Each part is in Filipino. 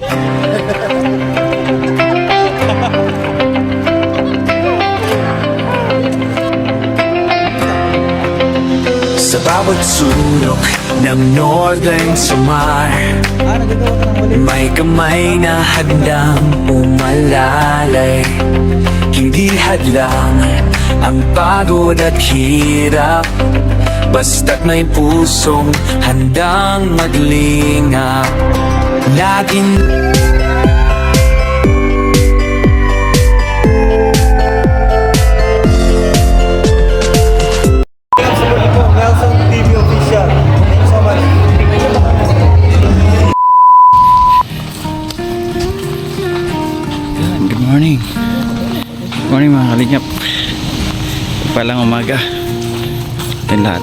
Sa bawat sulok ng Northern Samar, may kamay na handang umalalay. Hindi hadlang ang pagod at hirap, basta't may pusong handang maglingap. Laging Nelson TV official. Thank you so much. Good morning. Good morning mga kalingap. Palang umaga din lahat.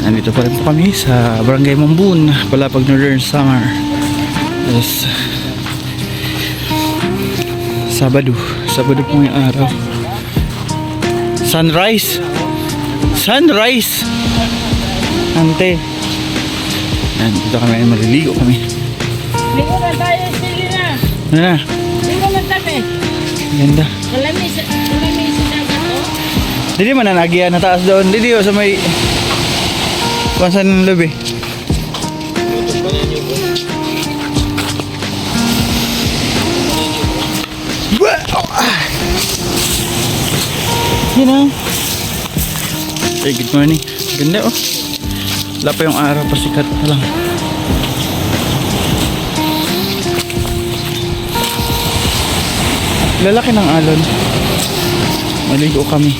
Andito pa rin po kami sa Barangay Mambun, Palapag Northern Samar. Yes. Sabado po yung araw. Sunrise ante. Yan, dito kami, maliligo kami. Ligo na tayo, sili na. Ano na? Ligo na tayo. Ganda. Kalami sa dagat, oh. Dili man na nagiyan na taas doon. Dili sa may kuwansan ng lobby. Yun na. Hey, good morning. Ganda oh. Wala pa yung araw, pasikat pa lang. Lalaki ng alon. Maligo kami.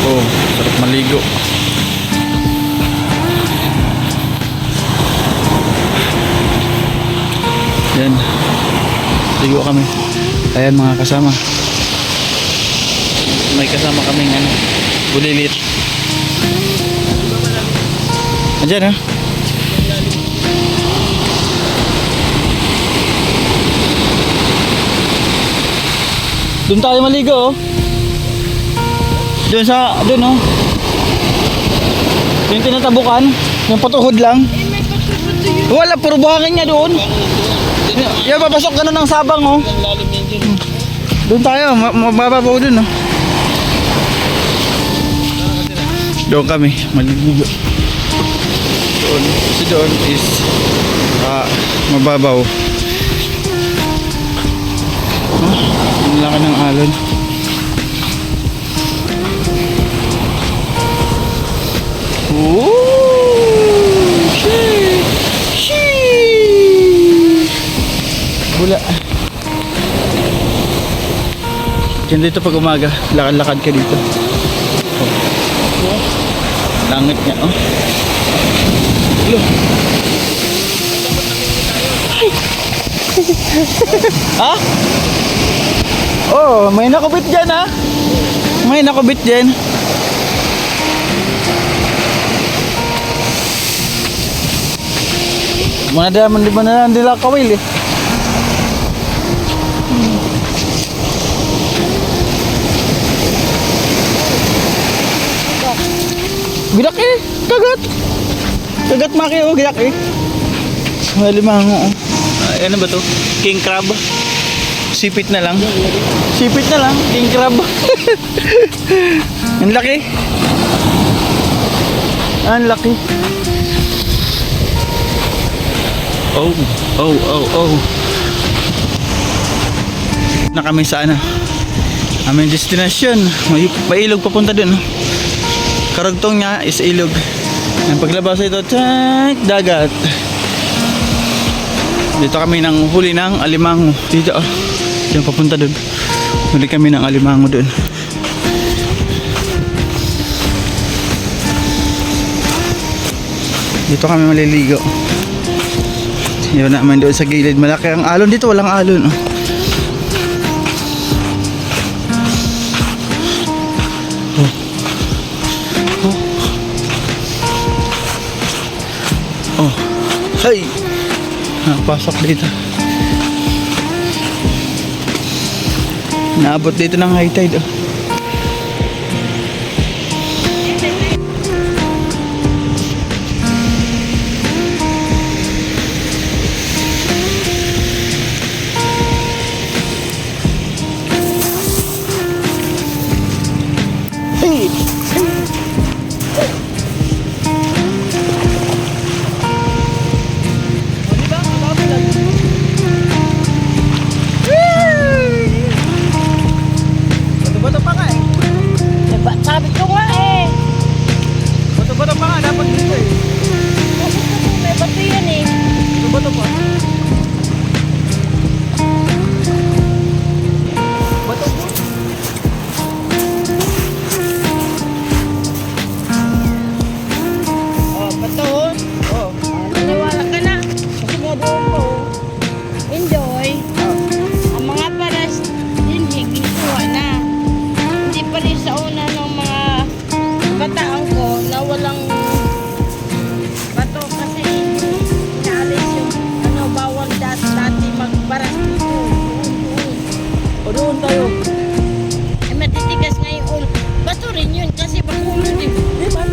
Oh, sarap maligo. Yan. Ligo kami. Ayan mga kasama. May kasama kaming bulilit. Andiyan ha. Doon tayo maligo oh. Doon oh. Yung tinatabukan. Yung patuhod lang. Wala, puro buhangin niya doon. Yan, papasok ka na ng sabang oh. Doon tayo, mababaw doon oh. Doon kami, maliligo. Doon, kasi doon is mababaw. Ang laki ng alon. Bula. Diyan dito pag umaga, lakad-lakad ka dito. Oh. Langit niya, oh. Hello. Ha? Oh, may nakubit dyan ha. May nakubit dyan. Mana nila kawil eh. Gidak eh, kagat maki oh, gidak eh. May limango oh. Ano ba to? King crab. Sipit na lang, king crab. Ang laki. Ang laki. Oh. Na kami sa aming destination. May ilog papunta dun. Karugtong niya is ilog. Ang paglabas ito, dagat. Dito kami nang huli ng alimango. Dito yung papunta dun. Huli kami ng alimango dun. Dito kami maliligo. Yun naman doon sa gilid. Malaki ang alon dito, walang alon oh. Oh. Hey. Pasok dito. Naabot dito ng high tide oh. Bato-bato pa nga eh. Diba, sabi ko nga eh. Bato-bato pa nga, dapat dito eh. May bato yan eh. Bato-bato pa. Bato po. Oh, bato oh. Oh. Naniwala ka na. Kasi nga doon ko. Enjoy. Ang mga paras din higituwa na. Hindi pa rin sa una ng mga bataan ko na walang bato kasi inaalis yung bawal dati magbaras dito. O doon tayo. Eh matitigas nga yung ulo. Bato rin yun kasi bakulo din. Di ba?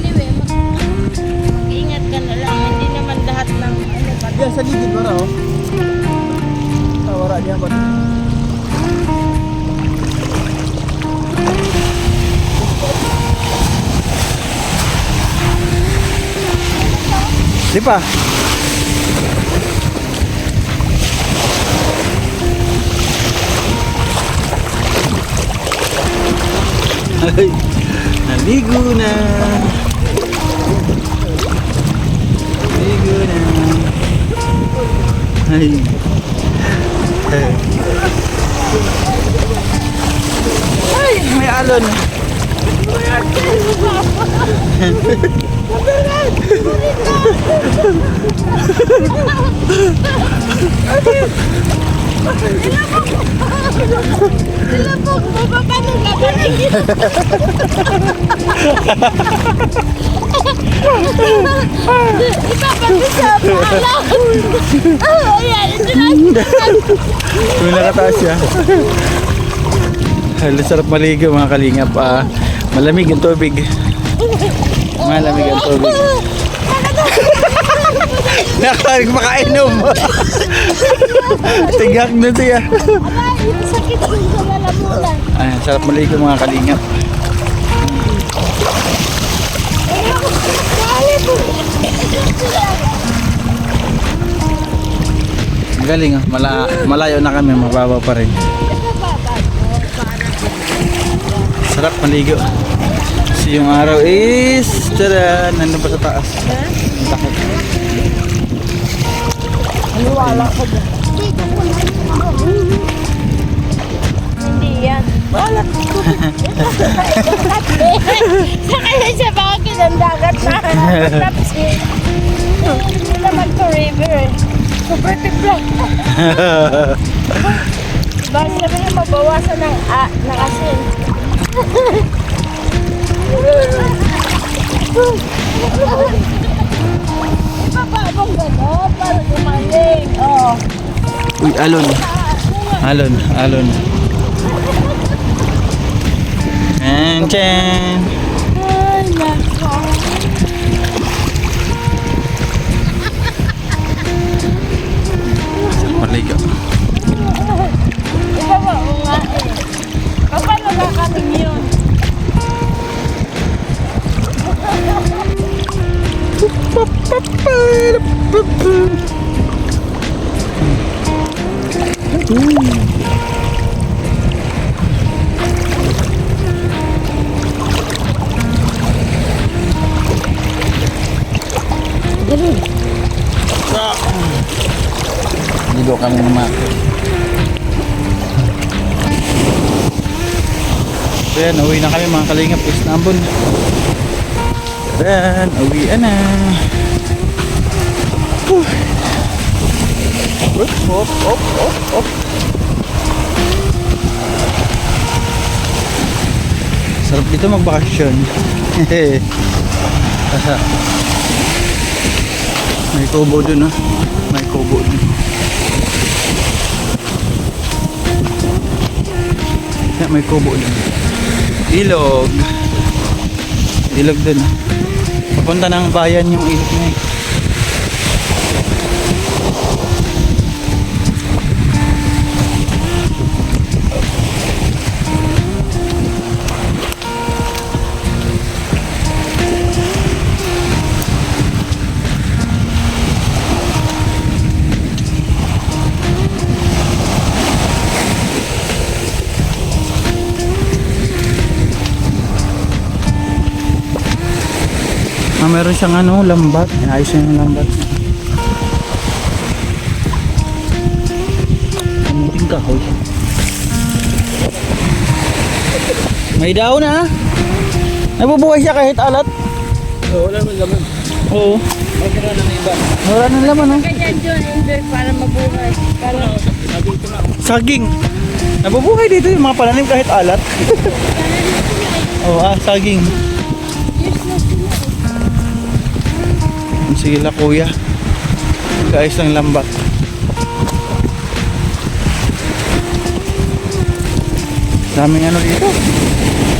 Anyway, mag-ingat ka na lang. Hindi naman lahat ng bato. Diyan sa ligid wala oh. Wala diyan ba? Di pa. Ay, naligo na. Naligo na. Ay. Ay, may alon. Ilapog mo ba ka nung kapaligid? Ipapagod sa paalam. Ayan, ito na. Kung nakataas siya. Halos sarap maligo mga kalingap. Malamig ang tubig. Malamig ang tubig. Nakakarig makainom. Tigak na siya. Aray, sakit din sa lalamunan. Ayan, sarap maligo mga kalingap. Ang galing ah. Malayo na kami, mababa pa rin. Sarap maligo. Kasi yung araw is tara, nandun pa sa taas. Ang takot. Wala ko ba? Hindi yan. Wala ko. Sa kanya siya baka kinandagat na. Tapsin. Hindi naman to river eh. Super tiplok. Bakit sabi niya mabawasan ng asin? Ipapabong gano'n para gumaling. Oh. Uy, alon. Alon, alon. And chan. Ay, nako. Maligo. Ibaba mo nga eh. Paano kakating yun? Ligo kami naman. Ayan, uwi na kami mga kalingap. Istanbul. Ayan, uwi na. Op. Sarap dito magbakasyon. May kubo dun, oh. May kubo dun. May kubo dun. Ilog. Ilog dun. Papunta ng bayan yung ilog na eh. meron siyang ano, lambat. Ayos niya yung lambat. Kamuting kahoy. May daon na. Nabubuhay siya kahit alat. Oo, wala naman laman. Oo. Magkano na iba? Wala nang laman, no? Ganyan dyan, Enjoy, para mabuhay. Para Saging. Nabubuhay dito yung mga pananim kahit alat. Oo, saging. Sige la kuya. Guys ng lambat. Daming ano dito.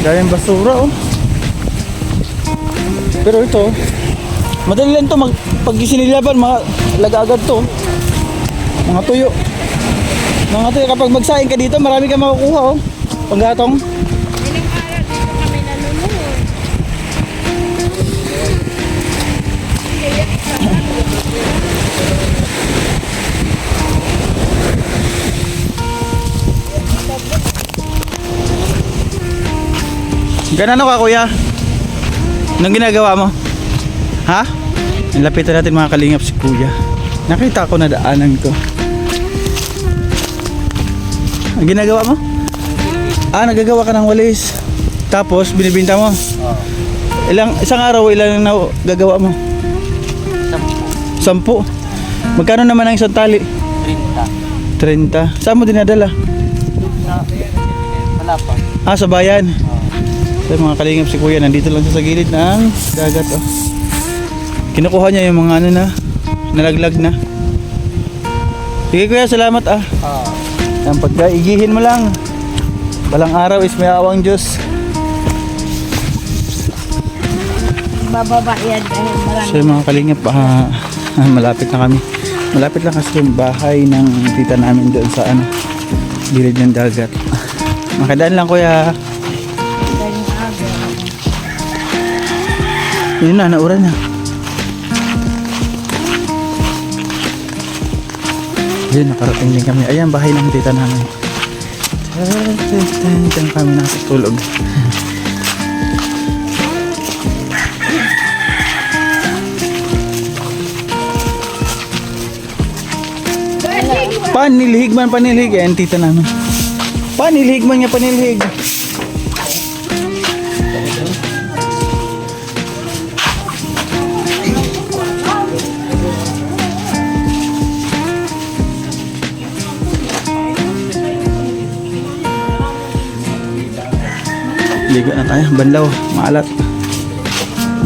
Daming basura oh. Pero ito, madali lang to pag isinilaban, laga agad to. Mga tuyo. Mga tuyo, kapag magsaing ka dito, marami ka makukuha oh. Panggatong. ilang araw dito kami nanonood. Ganano ka kuya? Anong ginagawa mo? Ha? Nilapitan natin mga kalingap si kuya. Nakita ko na daanan ko. Ang ginagawa mo? Nagagawa ka ng walis. Tapos binibinta mo? Isang araw ilang na gagawa mo? 10. Magkano naman ang isang tali? 30. Saan mo dinadala? Malapang. Sa bayan. So mga kalingap si kuya, nandito lang siya sa gilid ng dagat oh. Kinukuha niya yung mga ano na nalaglag na. Sige kuya, salamat ah. Ang pagkaigihin mo lang. Balang araw is may awang Diyos. Bababa yan dahil marami. So mga kalingap, malapit na kami. Malapit lang kasi yung bahay ng tita namin doon sa ano, gilid ng dagat. Makadaan lang kuya. Daling aga. Yun na, nauran na. Yun, nakarating din kami. Ayan, bahay ng tita namin. Diyan kami nakatulog. Panilhig man, panilhig. Ayan, tita namin. Panilhig man niya, panilhig. Ligo na tayo, banlaw, maalat.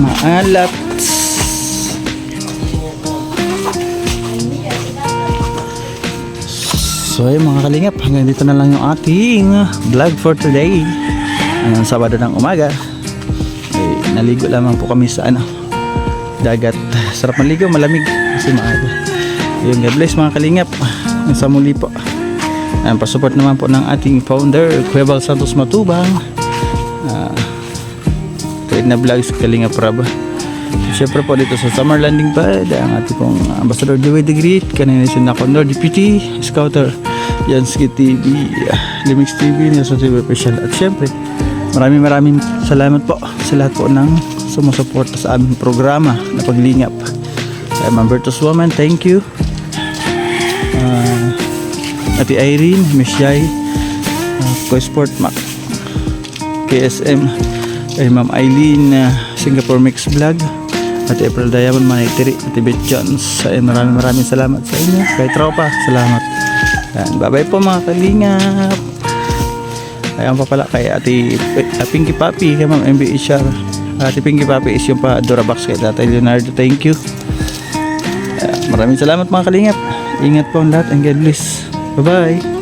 Maalat. So ayun mga kalingap, hanggang dito na lang yung ating vlog for today. Ngayong Sabado ng umaga. Naligo lamang po kami sa dagat. Sarap maligo, malamig kasi maaga. Yung God bless mga kalingap. Sa muli po. Pasupport naman po ng ating founder, Kuya Bal Santos Matubang. Tuwid na vlogs Kalingap Rab. Siyempre po dito sa Summer Landing Pad, ang ating pong Ambassador Joey the Great, kanina si Nakondor Deputy Scouter, Jansky TV, Limix TV, Nelson TV Official. At siyempre maraming salamat po sa lahat po ng sumusuporta sa aming programa na Paglingap. Kay Ma'am Bertus Woman, thank you. Ate Irene, Miss Jai, Co-Sport Mac, KSM, kay Ma'am Eileen, Singapore Mix Vlog, at April Diamond Manitiri, at Beth Jones. Maraming salamat sa inyo. Kay Tropa, salamat. Bye bye po mga kalingap. Ayan pa pala kay Ate Pinky Papi, kay Ma'am MB Ishar. Ate Pinky Papi is yung pa Durabox kay Tatay Leonardo. Thank you. Maraming salamat mga kalingap. Ingat po ang lahat and God bless. Bye bye.